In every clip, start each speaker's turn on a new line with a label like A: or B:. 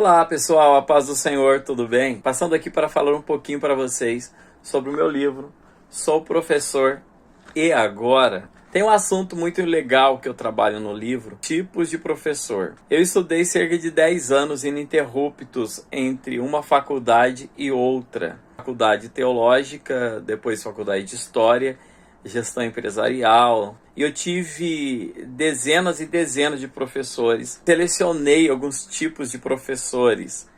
A: Olá pessoal, a paz do Senhor, tudo bem? Passando aqui para falar um pouquinho para vocês sobre o meu livro. Sou professor e agora tem um assunto muito legal que eu trabalho no livro: tipos de professor. Eu estudei cerca de 10 anos ininterruptos entre uma faculdade e outra. Faculdade teológica, depois faculdade de história, gestão empresarial, e eu tive dezenas e dezenas de professores. Selecionei alguns tipos de professores.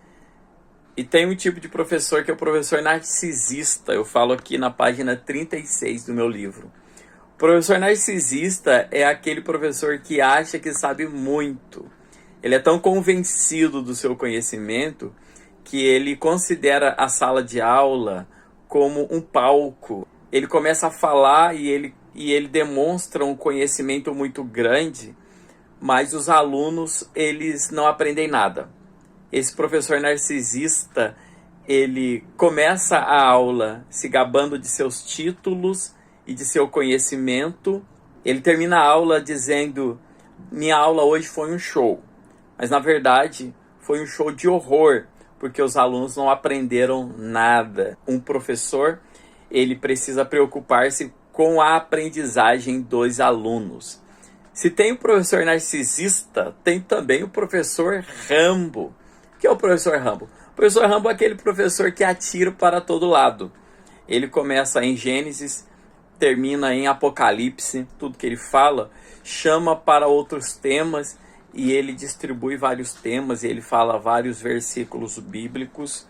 A: E tem um tipo de professor que é o professor narcisista. Eu falo aqui na página 36 do meu livro. O professor narcisista é aquele professor que acha que sabe muito. Ele é tão convencido do seu conhecimento que ele considera a sala de aula como um palco. Ele começa a falar e ele demonstra um conhecimento muito grande, mas os alunos, eles não aprendem nada. Esse professor narcisista, ele começa a aula se gabando de seus títulos e de seu conhecimento. Ele termina a aula dizendo: minha aula hoje foi um show. Mas na verdade foi um show de horror, porque os alunos não aprenderam nada. Um professor, ele precisa preocupar-se com a aprendizagem dos alunos. Se tem o professor narcisista, tem também o professor Rambo. O que é o professor Rambo? O professor Rambo é aquele professor que atira para todo lado. Ele começa em Gênesis, termina em Apocalipse. Tudo que ele fala chama para outros temas e ele distribui vários temas e ele fala vários versículos bíblicos.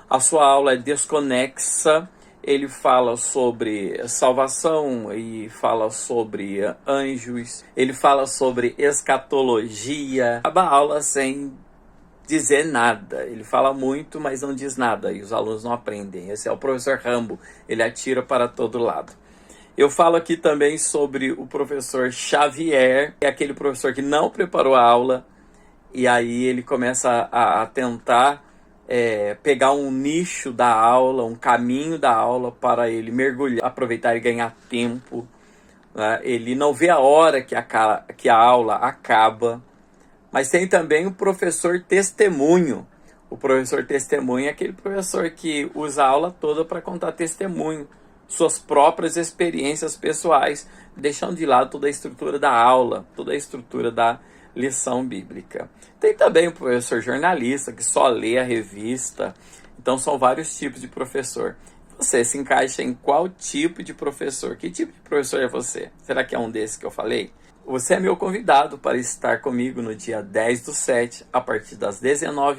A: A sua aula é desconexa. Ele fala sobre salvação e fala sobre anjos. Ele fala sobre escatologia. Acaba a aula sem dizer nada. Ele fala muito, mas não diz nada. E os alunos não aprendem. Esse é o professor Rambo. Ele atira para todo lado. Eu falo aqui também sobre o professor Xavier, que é aquele professor que não preparou a aula. E aí ele começa a tentar pegar um nicho da aula, um caminho da aula para ele mergulhar, aproveitar e ganhar tempo. Né? Ele não vê a hora que a aula acaba. Mas tem também o professor testemunho. O professor testemunho é aquele professor que usa a aula toda para contar testemunho, suas próprias experiências pessoais, deixando de lado toda a estrutura da aula, toda a estrutura da lição bíblica. Tem também o professor jornalista, que só lê a revista. Então são vários tipos de professor. Você se encaixa em qual tipo de professor? Que tipo de professor é você? Será que é um desses que eu falei? Você é meu convidado para estar comigo no dia 10/7, a partir das 19h.